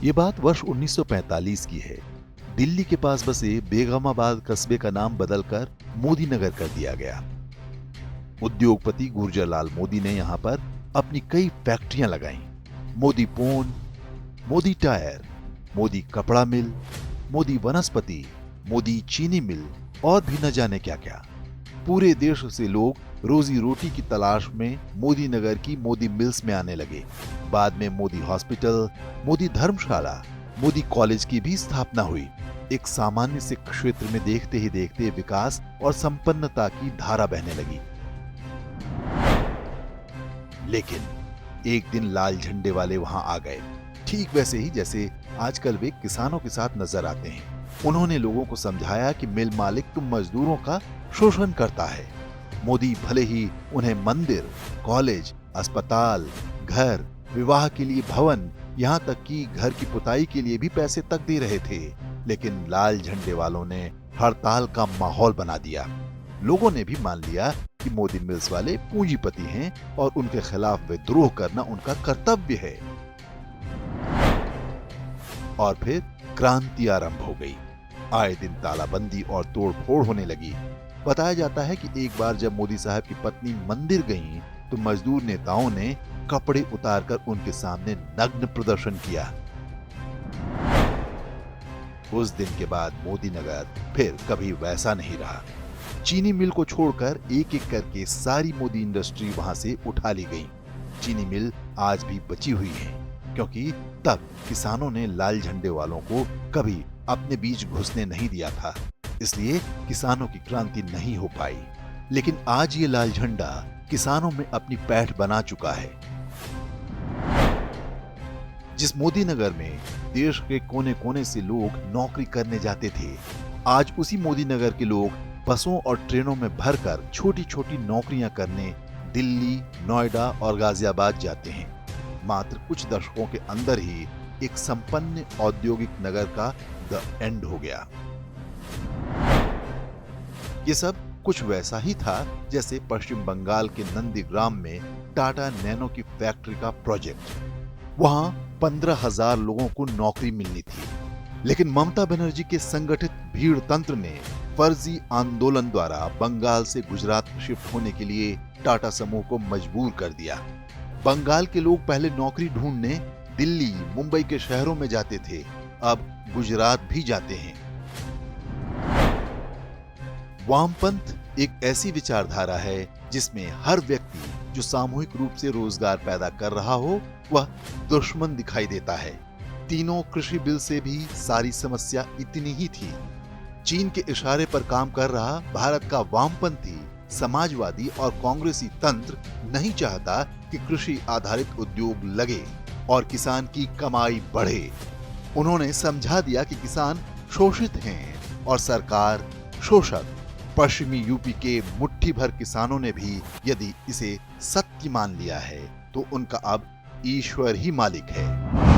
ये बात वर्ष 1945 की है। दिल्ली के पास बसे बेगमाबाद कस्बे का नाम बदलकर मोदी नगर कर दिया गया। उद्योगपति गुर्जरलाल मोदी ने यहाँ पर अपनी कई फैक्ट्रियां लगाईं। मोदी पोन, मोदी टायर, मोदी कपड़ा मिल, मोदी वनस्पति, मोदी चीनी मिल और भी न जाने क्या क्या। पूरे देश से लोग रोजी रोटी की तलाश में मोदी नगर की मोदी मिल्स में आने लगे। बाद में मोदी हॉस्पिटल, मोदी धर्मशाला, मोदी कॉलेज की भी स्थापना हुई। एक सामान्य से क्षेत्र में देखते ही देखते विकास और संपन्नता की धारा बहने लगी। लेकिन एक दिन लाल झंडे वाले वहां आ गए, ठीक वैसे ही जैसे आजकल वे किसानों के साथ नजर आते हैं। उन्होंने लोगों को समझाया कि मिल मालिक तुम मजदूरों का शोषण करता है। मोदी भले ही उन्हें मंदिर, कॉलेज, अस्पताल, घर, विवाह के लिए भवन, यहाँ तक कि घर की पुताई के लिए भी पैसे तक दे रहे थे, लेकिन लाल झंडे वालों ने हड़ताल का माहौल बना दिया। लोगों ने भी मान लिया कि मोदी मिल्स वाले पूंजीपति हैं और उनके खिलाफ विद्रोह करना उनका कर्तव्य है। और फिर क्रांति आरंभ हो गई। आए दिन तालाबंदी और तोड़फोड़ होने लगी। बताया जाता है कि एक बार जब मोदी साहब की पत्नी मंदिर गईं, तो मजदूर नेताओं ने कपड़े उतारकर उनके सामने नग्न प्रदर्शन किया। उस दिन के बाद मोदी नगर फिर कभी वैसा नहीं रहा। चीनी मिल को छोड़कर एक एक करके सारी मोदी इंडस्ट्री वहां से उठा ली गई। चीनी मिल आज भी बची हुई है, क्योंकि तब किसानों ने लाल झंडे वालों को कभी अपने बीच घुसने नहीं दिया था, इसलिए किसानों की क्रांति नहीं हो पाई। लेकिन आज ये लाल झंडा किसानों में अपनी पैठ बना चुका है। जिस मोदी नगर में देश के कोने कोने से लोग नौकरी करने जाते थे, आज उसी मोदी नगर के लोग बसों और ट्रेनों में भरकर छोटी छोटी नौकरियां करने दिल्ली, नोएडा और गाजियाबाद जाते हैं। मात्र कुछ दशकों के अंदर ही एक संपन्न औद्योगिक नगर का द एंड हो गया। ये सब कुछ वैसा ही था जैसे पश्चिम बंगाल के नंदीग्राम में टाटा नैनो की फैक्ट्री का प्रोजेक्ट। वहां 15,000 लोगों को नौकरी मिलनी थी, लेकिन ममता बनर्जी के संगठित भीड़ तंत्र ने फर्जी आंदोलन द्वारा बंगाल से गुजरात शिफ्ट होने के लिए टाटा समूह को मजबूर कर दिया। बंगाल के लोग पहले नौकरी ढूंढने दिल्ली, मुंबई के शहरों में जाते थे, अब गुजरात भी जाते हैं। वामपंथ एक ऐसी विचारधारा है जिसमें हर व्यक्ति जो सामूहिक रूप से रोजगार पैदा कर रहा हो वह दुश्मन दिखाई देता है। तीनों कृषि बिल से भी सारी समस्या इतनी ही थी। चीन के इशारे पर काम कर रहा भारत का वामपंथी, समाजवादी और कांग्रेसी तंत्र नहीं चाहता कि कृषि आधारित उद्योग लगे और किसान की कमाई बढ़े। उन्होंने समझा दिया कि किसान शोषित हैं और सरकार शोषक। पश्चिमी यूपी के मुट्ठी भर किसानों ने भी यदि इसे सत्य मान लिया है तो उनका अब ईश्वर ही मालिक है।